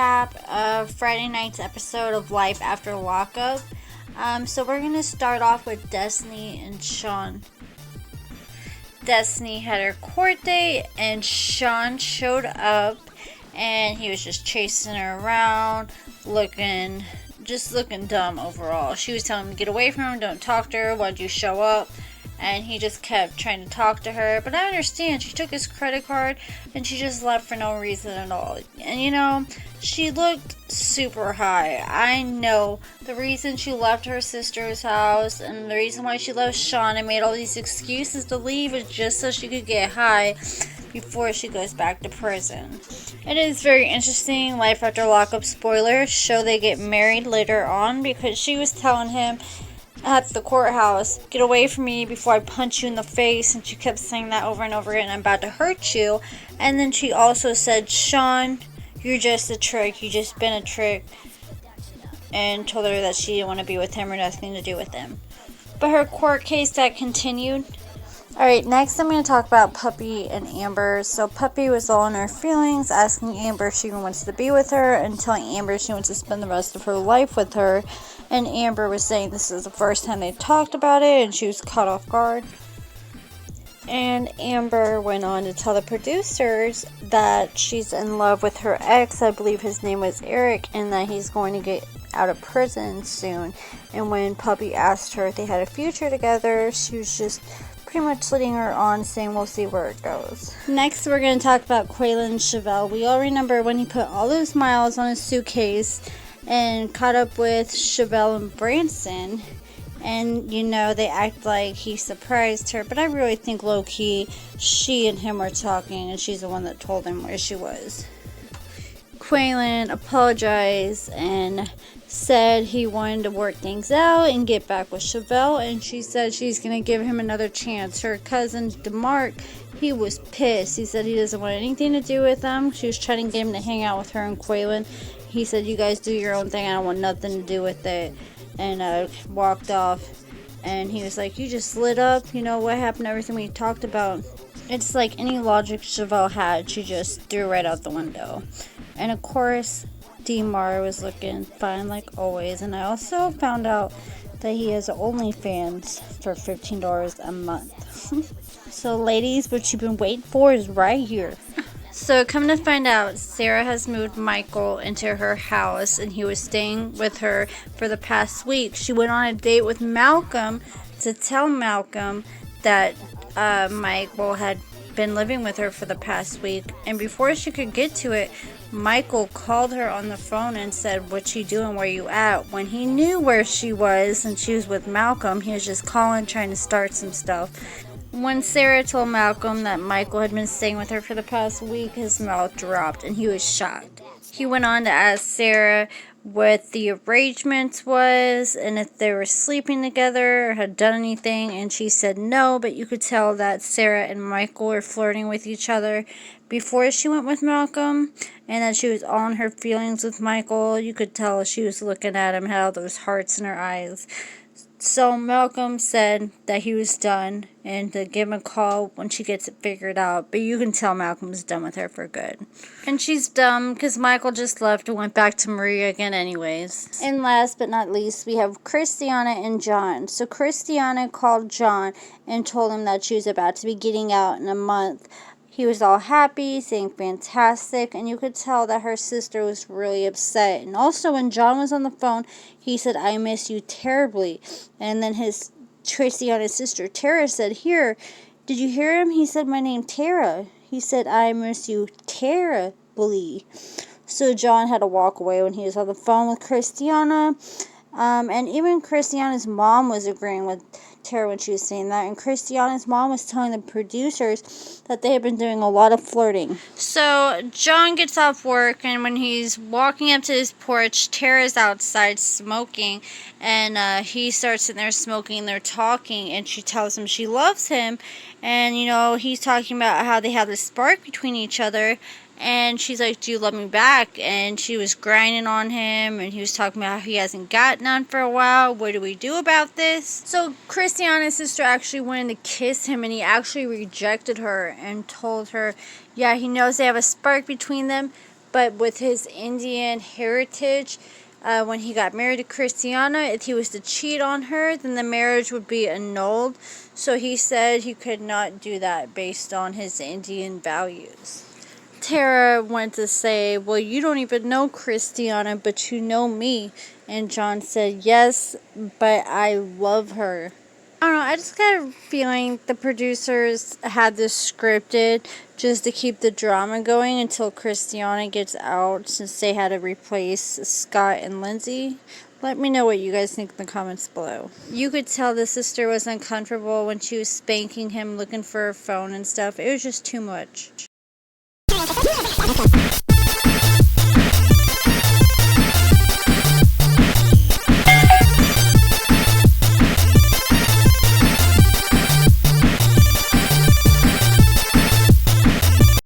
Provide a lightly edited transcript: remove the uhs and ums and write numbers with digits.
recap of Friday night's episode of Life After Lockup. So we're going to start off with Destinie and Shawn. Destinie had her court date and Shawn showed up and he was just chasing her around, looking dumb overall. She was telling him to get away from him, don't talk to her, why'd you show up? And he just kept trying to talk to her. But I understand, she took his credit card and she just left for no reason at all. And she looked super high. I know the reason she left her sister's house and the reason why she left Shawn and made all these excuses to leave is just so she could get high before she goes back to prison. It is very interesting. Life After Lockup spoilers show they get married later on because she was telling him at the courthouse, get away from me before I punch you in the face, and she kept saying that over and over again, I'm about to hurt you. And then she also said, Shawn, you're just a trick, you just been a trick, and told her that she didn't want to be with him or nothing to do with him. But her court case that continued. Alright, next I'm going to talk about Puppy and Amber. So Puppy was all in her feelings, asking Amber if she even wants to be with her, and telling Amber she wants to spend the rest of her life with her. And Amber was saying this is the first time they talked about it, and she was caught off guard. And Amber went on to tell the producers that she's in love with her ex, I believe his name was Eric, and that he's going to get out of prison soon. And when Puppy asked her if they had a future together, she was just pretty much leading her on, saying we'll see where it goes. Next, we're going to talk about Kweilyn and Chevelle. We all remember when he put all those miles on his suitcase and caught up with Shavel and Branson. And, they act like he surprised her. But I really think low-key, she and him were talking, and she's the one that told him where she was. Quaylon apologized and said he wanted to work things out and get back with Shavel, and she said she's going to give him another chance. Her cousin Dmarks, he was pissed. He said he doesn't want anything to do with them. She was trying to get him to hang out with her and Kweilon. He said, you guys do your own thing, I don't want nothing to do with it, and walked off. And he was like, you just lit up, what happened to everything we talked about? It's like any logic Shavel had, she just threw right out the window. And of course, Dmarks was looking fine like always. And I also found out that he has OnlyFans for $15 a month. So ladies, what you've been waiting for is right here. So come to find out, Sarah has moved Michael into her house and he was staying with her for the past week. She went on a date with Malcolm to tell Malcolm that Michael had been living with her for the past week. And before she could get to it, Michael called her on the phone and said, what you doing, where you at? When he knew where she was and she was with Malcolm, he was just calling, trying to start some stuff. When Sarah told Malcolm that Michael had been staying with her for the past week, his mouth dropped and he was shocked. He went on to ask Sarah what the arrangement was and if they were sleeping together or had done anything, and she said no, but you could tell that Sarah and Michael were flirting with each other before she went with Malcolm, and that she was all in her feelings with Michael. You could tell she was looking at him, had all those hearts in her eyes. So Malcolm said that he was done and to give him a call when she gets it figured out. But you can tell Malcolm's done with her for good. And she's dumb because Michael just left and went back to Maria again anyways. And last but not least, we have Kristianna and John. So Kristianna called John and told him that she was about to be getting out in a month. He was all happy, saying fantastic, and you could tell that her sister was really upset. And also when John was on the phone, he said, I miss you terribly. And then Kristianna's sister, Tara, said, here, did you hear him? He said, my name, Tara. He said, I miss you terribly. So John had to walk away when he was on the phone with Kristianna. And even Kristianna's mom was agreeing with Tara when she was saying that, and Kristianna's mom was telling the producers that they had been doing a lot of flirting. So John gets off work, and when he's walking up to his porch, Tara's outside smoking, and he starts sitting there smoking, they're talking, and she tells him she loves him, and he's talking about how they have this spark between each other. And she's like, do you love me back? And she was grinding on him, and he was talking about how he hasn't got none for a while. What do we do about this? So Kristianna's sister actually wanted to kiss him, and he actually rejected her and told her, yeah, he knows they have a spark between them, but with his Indian heritage, when he got married to Kristianna, if he was to cheat on her, then the marriage would be annulled. So he said he could not do that based on his Indian values. Tara went to say, well, you don't even know Kristianna, but you know me. And John said, yes, but I love her. I don't know, I just got a feeling the producers had this scripted just to keep the drama going until Kristianna gets out, since they had to replace Scott and Lindsay. Let me know what you guys think in the comments below. You could tell the sister was uncomfortable when she was spanking him, looking for her phone and stuff. It was just too much.